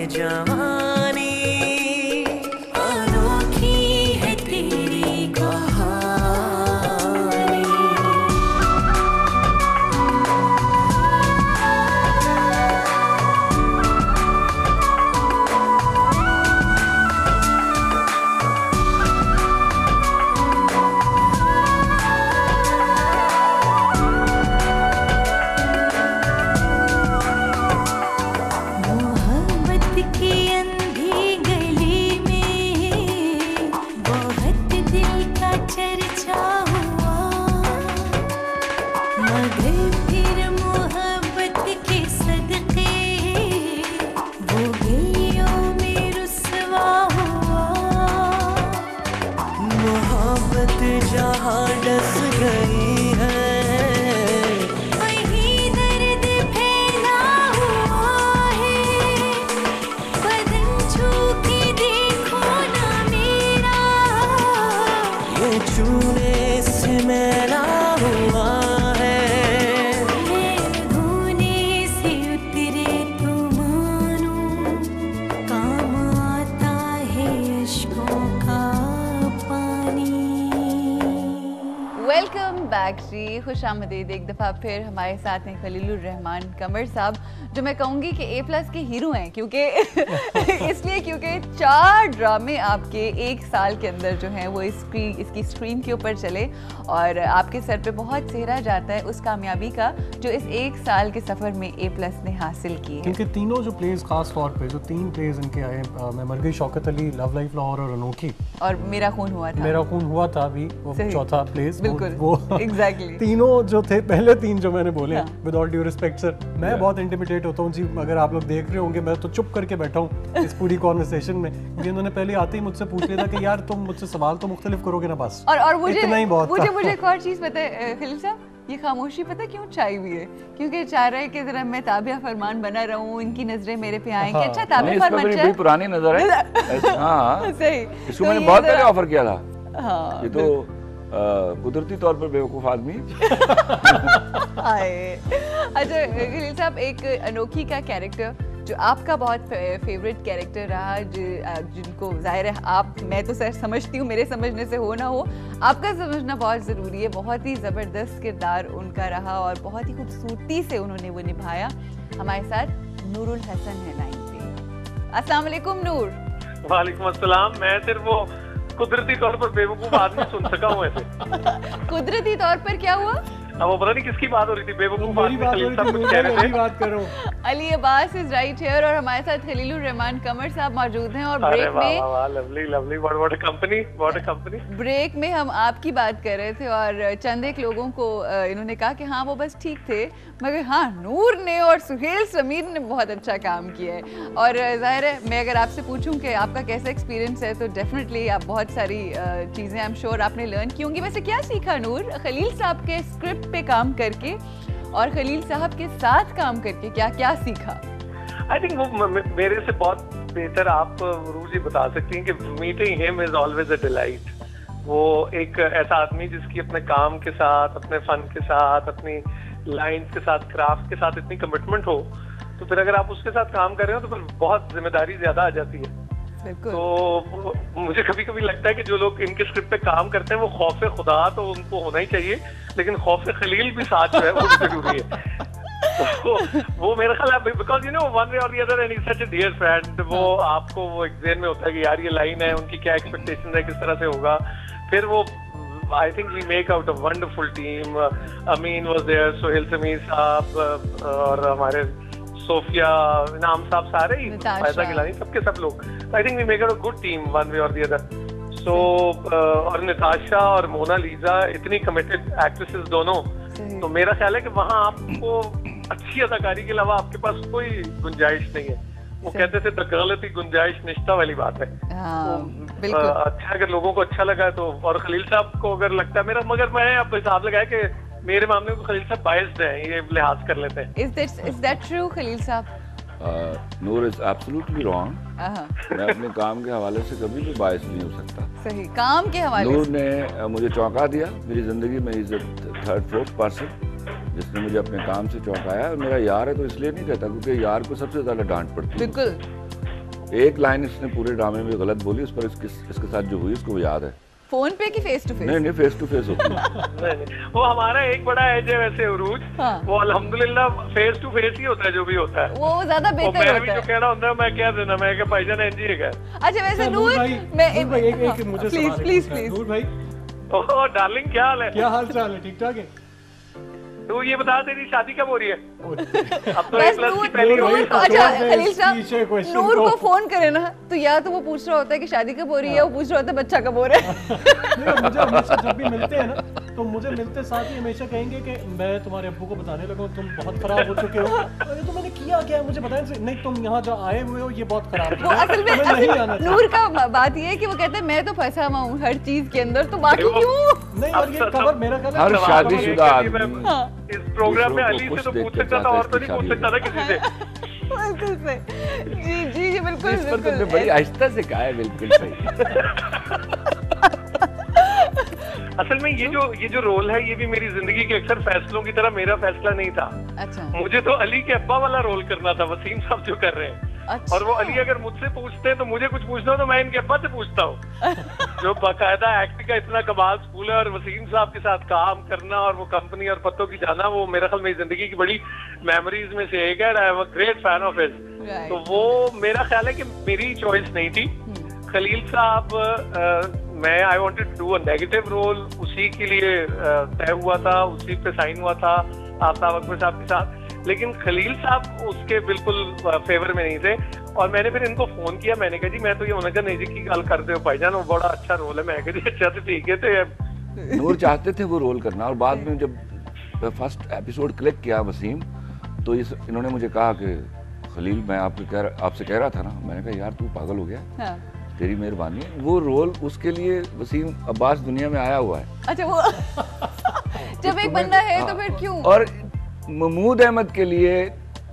जवानी अनोखी है तेरी कहानी। जहाँ डस गई है वही दर्द फैला हुआ है, बदन छू के देखो ना मेरा, ये छूने से मेरा हुआ है, धोने से उतरे तो मानो काम आता है अश्कों का पानी। वेलकम बैक जी, खुशामदीद एक दफ़ा फिर हमारे साथ हैं खलीलुर रहमान कमर साहब, जो मैं कहूँगी कि A+ के हीरो हैं, क्योंकि इसलिए क्योंकि 4 ड्रामे आपके 1 साल के अंदर जो हैं वो इसकी स्क्रीन के ऊपर चले और आपके सर पे बहुत सेहरा जाता है उस कामयाबी का जो इस 1 साल के सफ़र में A+ ने हासिल की है। क्योंकि तीनों जो प्लेस खास तौर पे जो 3 प्लेस इनके आए, मैं मर गई शौकत अली, लव लाइफ लाहौर और अनोखी, और मेरा खून हुआ था। मेरा खून हुआ था भी वो चौथा प्लेस, बिल्कुल वो एग्जैक्टली तीनों जो थे, पहले 3 जो मैंने बोले, हाँ। With all due respect sir, मैं बहुत इंटिमिडेट होता हूँ जी, अगर आप लोग देख रहे होंगे मैं तो चुप करके बैठा हूँ इस पूरी कॉन्वर्सेशन में, क्योंकि इन्होंने पहले आते ही मुझसे पूछ लिया था कि यार तुम मुझसे सवाल तो मुख्तलिफ करोगे ना, बस और मुझे इतना ही बहुत था। मुझे एक और चीज़ पता है खलील साहब, ये खामोशी पता क्यों छाई हुई है? क्योंकि चाह रहा है कि जरा मैं ताबिया फरमान बना रहूं, इनकी नजरें मेरे पे आएं कि अच्छा ताबिया फरमान बड़ी पुरानी नजर है। हाँ सही, इसको मैंने बहुत पहले ऑफर किया था। हाँ ये तो कुदरती तौर पर बेवकूफ आदमी। अच्छा खलील साहब, एक अनोखी का कैरेक्टर जो आपका बहुत फेवरेट कैरेक्टर रहा, जिनको जाहिर है आप, मैं तो सर समझती हूँ, मेरे समझने से हो ना हो, आपका समझना बहुत ज़रूरी है, बहुत ही ज़बरदस्त किरदार उनका रहा और बहुत ही खूबसूरती से उन्होंने वो निभाया। हमारे साथ नूरुल हसन है लाइन पे। अस्सलाम वालेकुम नूर। वालेकुम अस्सलाम। मैं सिर्फ वो कुदरती तौर पर बेवकूफ आदमी सुन सका हूँ ऐसे। कुदरती तौर पर क्या हुआ? अब वो पता नहीं किसकी बात हो रही थी, बेवकूफ आदमी खलील साहब कुछ कह रहे थे। बात करो। Ali Abbas is right here और हमारे साथ खलीलुर रहमान कमर साहब मौजूद हैं और ब्रेक में lovely lovely what a company break में हम आपकी बात कर रहे थे और चंद एक लोगों को इन्होंने कहा कि हाँ वो बस ठीक थे, मगर हाँ नूर ने और सुहेल समीर ने बहुत अच्छा काम किया है। और जाहिर है मैं अगर आपसे पूछूं कि आपका कैसा एक्सपीरियंस है तो डेफिनेटली आप बहुत सारी चीज़ें आई एम श्योर आपने लर्न की होंगी। वैसे क्या सीखा नूर खलील साहब के स्क्रिप्ट पे काम करके और खलील साहब के साथ काम करके, क्या क्या सीखा? आई थिंक वो मेरे से बहुत बेहतर आप रूज ही बता सकती हैं कि meeting him is always a delight. वो एक ऐसा आदमी जिसकी अपने काम के साथ, अपने फन के साथ, अपनी लाइंस के साथ, क्राफ्ट के साथ इतनी कमिटमेंट हो, तो फिर अगर आप उसके साथ काम कर रहे हो तो फिर बहुत जिम्मेदारी ज्यादा आ जाती है। तो मुझे कभी कभी लगता है कि जो लोग इनके स्क्रिप्ट पे काम करते हैं वो खौफ खुदा तो उनको होना ही चाहिए, लेकिन खौफ खलील भी साथ जो है वो जरूरी है। तो वो मेरा ख्याल है, because you know one way और the other end he is such a dear friend, वो आपको वो एक ज़हन में होता है कि यार ये लाइन है, उनकी क्या एक्सपेक्टेशन है, किस तरह से होगा। फिर वो I think we make out a wonderful team. Amin was there, Sohail Sameer साहब और हमारे सोफिया नाम साहब, सारे ही फायदा गिलानी, सबके सब लोग। I think we make out a good team one way or the other. So और निताशा और मोनालिसा इतनी कमिटेड एक्ट्रेसेस दोनों, तो मेरा ख्याल है कि वहाँ आपको अच्छी अदाकारी के अलावा आपके पास कोई गुंजाइश नहीं है। वो कहते थे तो गलती गुंजाइश निष्ठा वाली बात है। तो अच्छा अगर लोगों को अच्छा लगा तो, और खलील साहब को अगर लगता है मेरा, मगर मैं अब हिसाब लगाया कि मेरे मामले में खलील साहब बायस्ड हैं, ये लिहाज कर लेते हैं। Is that true खलील साहब? नूर इज एब्सोल्युटली रॉन्ग। मैं अपने काम के हवाले से कभी भी बायस नहीं हो सकता। सही, काम के हवाले नूर ने मुझे चौंका दिया मेरी जिंदगी में, इज थर्ड फोर्थ पर्सन जिसने मुझे अपने काम से चौंकाया। और मेरा यार है तो इसलिए नहीं कहता क्योंकि यार को सबसे ज्यादा डांट पड़ती है। बिल्कुल एक लाइन इसने पूरे ड्रामे में गलत बोली, उस पर इसके साथ जो हुई उसको वो याद है। फोन पे कि फेस टू फेस? नहीं, फेस टू फेस होती है। नहीं, वो हमारा एक बड़ा एज है वैसे उरूज, हाँ। वो अल्हम्दुलिल्लाह फेस टू फेस ही होता है जो भी होता है। वो ज्यादा वो बेहतर मेरा भी होता जो है। कहना होता है मैं क्या देना, मैं क्या भाईजान एनजी है क्या? अच्छा वैसे नूर नूर, भाई, मैं नूर भाई, एक मुझे प्लीज सवाल है प्लीज पूछना है। प्लीज नूर भाई, ओह डार्लिंग क्या हाल है? क्या हाल चाल है? ठीक ठाक है? तू ये बता तेरी शादी कब हो रही है? अब तो बस एक प्लस नूर की पहली नूर हो नूर गई। को, अच्छा खलील पीछे साहब, question नूर को। को फोन करे ना तो या तो वो पूछ रहा होता है कि शादी कब हो रही है, वो पूछ रहा होता है बच्चा कब हो रहा है। नहीं, मुझे हमेशा जब भी मिलते हैं ना तो मुझे मिलते साथ ही हमेशा कहेंगे कि मैं तुम्हारे अब्बू को बताने लगा तुम बहुत खराब हो चुके हो। अरे तो मैंने किया क्या है मुझे बताया नहीं, तुम यहाँ जो आए हुए हो ये बहुत खराब वो है, असल में तुम्हें नहीं आना चाहिए। नूर का बात ये है कि वो कहता है मैं तो फंसा हुआ हूँ हर चीज के अंदर, तो बाकी देखो, क्यों? नहीं और ये कवर मेरा कवर हर सवाल शादीशुदा ये है कि आदमी मैं इस प्रोग्राम में दूसरों अली को से तो खुश पूछ देख के सकता था और तो चाहता नहीं है पूछ सकता था इसकी किसी से। बिल्कुल सही। जी जी जी बिल्कुल इस पर तुमने बड़ी बिल्कुल। आहिस्ता से कहा है, बिल्कुल सही। असल में ये जो रोल है ये भी मेरी जिंदगी के अक्सर फैसलों की तरह मेरा फैसला नहीं था। अच्छा मुझे तो अली के अब्बा वाला रोल करना था, वसीम साहब जो कर रहे हैं। अच्छा। और वो अली अगर मुझसे पूछते हैं तो मुझे कुछ पूछना हो तो मैं इनके अब्बा से पूछता हूँ। जो बाकायदा एक्टिंग का इतना कमाल स्कूल है और वसीम साहब के साथ काम करना और वो कंपनी और पत्तों की जाना, वो मेरा ख्याल मेरी जिंदगी की बड़ी मेमोरीज में से एक है। I am a great fan of his. Right. तो वो मेरा ख्याल है कि मेरी चॉइस नहीं थी। खलील साहब मैं I wanted to do a negative role, उसी के लिए तय हुआ था, उसी पे साइन हुआ था आफ्ताब अकबर साहब के साथ। लेकिन खलील साहब उसके बिल्कुल फेवर में नहीं थे और मैंने फिर इनको फोन किया। मैंने कहा जी मैं तो ये उनका नहीं की गल करते हो भाईजान, वो बड़ा अच्छा रोल है। मैं कहा जी अच्छा तो ठीक है। तो नूर चाहते थे वो रोल करना और बाद में जब फर्स्ट एपिसोड क्लिक किया वसीम, तो इन्होंने मुझे कहा कि खलील मैं आपसे कह रहा था ना। मैंने कहा यार तू पागल हो गया, हाँ। तेरी मेहरबानी है। वो रोल उसके लिए वसीम अब्बास दुनिया में आया हुआ है। अच्छा वो जब एक बंदा है तो फिर क्यों? और महमूद अहमद के लिए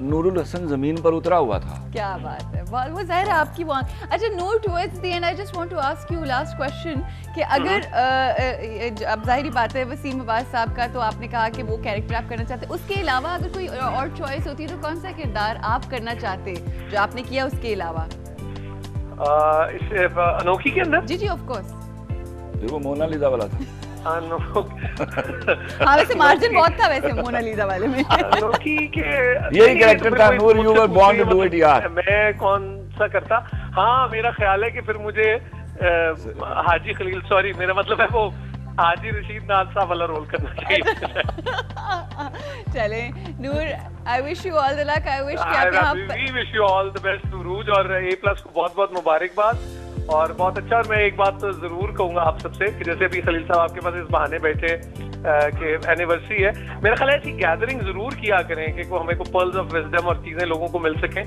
नूरुल हसन जमीन पर उतरा हुआ था। क्या बात है, वो जाहिर है आपकी वो। अच्छा Noor, towards the end I just want to ask you last question कि अगर अब जाहिर बात है वसीम अब्बास साहब का तो आपने कहा कि वो कैरेक्टर आप करना चाहते, उसके अलावा अगर कोई और चॉइस होती है तो कौन सा किरदार आप करना चाहते जो आपने किया उसके अलावा? इस अनोखी के अंदर जी जी ऑफ कोर्स। फिर वो मोनालिसा वाला था। हाँ वैसे मार्जिन बहुत था वैसे मोनालिसा वाले में। अनोखी के यही character था, नूर, you were born to do it, यार। मैं कौन सा करता? हाँ मेरा ख्याल है कि फिर मुझे हाजी खलील, सॉरी मेरा मतलब है वो हाजी रशीद नाज साहब वाला रोल करना चाहिए। चले Noor, I wish you all the luck. I wish कि आप यहाँ पर we wish you all the best रूज और A+ को बहुत बहुत मुबारकबाद और बहुत अच्छा। और मैं एक बात तो जरूर कहूंगा आप सबसे कि जैसे अभी खलील साहब आपके पास इस बहाने बैठे कि एनिवर्सरी है, मेरा ख्याल है ऐसी गैदरिंग जरूर किया करें कि हमें को पर्ल्स ऑफ विजडम और चीजें लोगों को मिल सकें।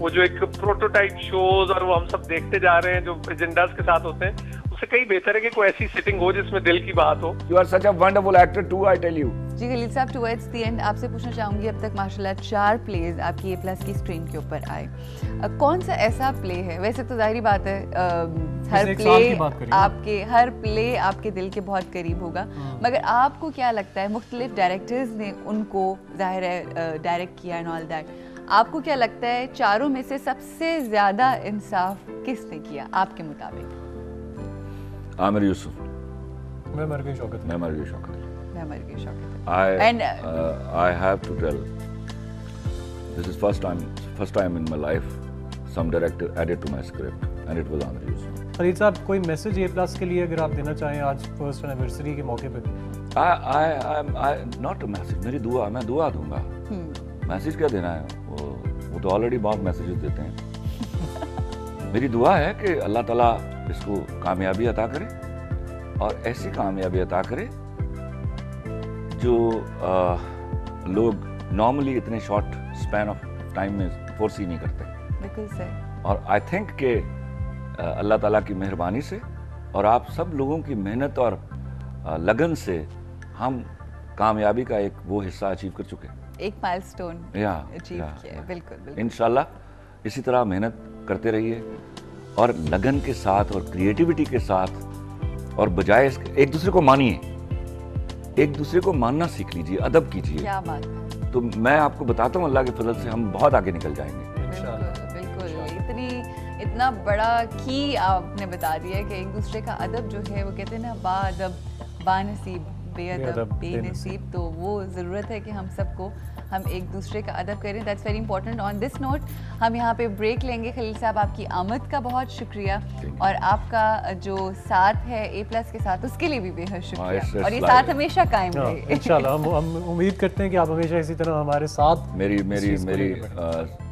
वो जो एक प्रोटोटाइप शोज और वो हम सब देखते जा रहे हैं जो एजेंडास के साथ होते हैं, उससे कहीं बेहतर है कि कोई ऐसी सिटिंग हो जिसमें दिल की बात हो। You are such a wonderful actor too, I tell you. जी खलील साहब, टुवर्ड्स द एंड आपसे पूछना चाहूंगी, अब तक माशाल्लाह 4 प्लेज आपकी A+ की स्क्रीन के ऊपर आए, कौन सा ऐसा प्ले है, वैसे तो जाहिर बात है हर एक साल की बात प्ले करिए। हर प्ले आपके दिल के बहुत करीब होगा, मगर आपको क्या लगता है मुख्तलिफ डायरेक्टर्स ने उनको जाहिर है डायरेक्ट किया एंड ऑल दैट, आपको क्या लगता है चारों में से सबसे ज्यादा इंसाफ किसने किया आपके मुताबिक? आमिर यूसुफ। मैं मर गई शौकत। मैं मर गई Shaukat. I have to tell, this is first time in my life some director added to my script and it was Amir Yusuf. Khalil साहब कोई मैसेज A+ के लिए अगर आप देना चाहें आज फर्स्ट एनिवर्सरी के मौके पे? I not a message, मेरी दुआ, मैं दुआ दूंगा। मैसेज क्या देना है, वो तो ऑलरेडी बहुत मैसेजेस देते हैं। मेरी दुआ है कि अल्लाह ताला इसको कामयाबी अता करे और ऐसी कामयाबी अता करे जो लोग नॉर्मली इतने शॉर्ट स्पैन ऑफ टाइम में फोर्स ही नहीं करते। बिल्कुल सही। और आई थिंक कि अल्लाह ताला की मेहरबानी से और आप सब लोगों की मेहनत और लगन से हम कामयाबी का एक वो हिस्सा अचीव कर चुके हैं, एक माइलस्टोन अचीव किया है। बिल्कुल इंशाल्लाह इसी तरह मेहनत करते रहिए और लगन के साथ और क्रिएटिविटी के साथ और बजाय एक दूसरे को मानिए, एक दूसरे को मानना सीख लीजिए, अदब कीजिए। क्या बात है। तो मैं आपको बताता हूँ अल्लाह के फजल से हम बहुत आगे निकल जाएंगे। बिल्कुल बिल्कुल। इतना बड़ा की आपने बता दिया है कि एक दूसरे का अदब जो है वो कहते हैं ना बाअदब बानसीब बेअदब बेअदब, बेनसीब, तो वो ज़रूरत है कि हम सबको हम एक दूसरे का अदब करें। That's very important. On this note हम यहाँ पे ब्रेक लेंगे। खलील साहब आपकी आमद का बहुत शुक्रिया और आपका जो साथ है A+ के साथ उसके लिए भी बेहद शुक्रिया और ये साथ हमेशा कायम रहे। इंशाल्लाह हम उम्मीद करते हैं कि आप हमेशा इसी तरह हमारे साथ मेरी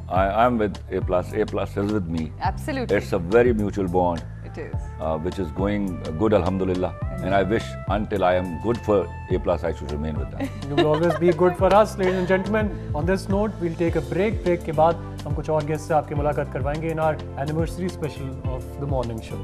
I am with A+. A+ is with me. Absolutely. It's a very mutual bond, It is. which is going good, alhamdulillah. And I wish until I am good for A+, I should remain with them. You will always be good for us, ladies and gentlemen. On this note, we'll take a break. Break के बाद हम कुछ और guest से आपकी मुलाकात करवाएंगे in our anniversary special of the morning show.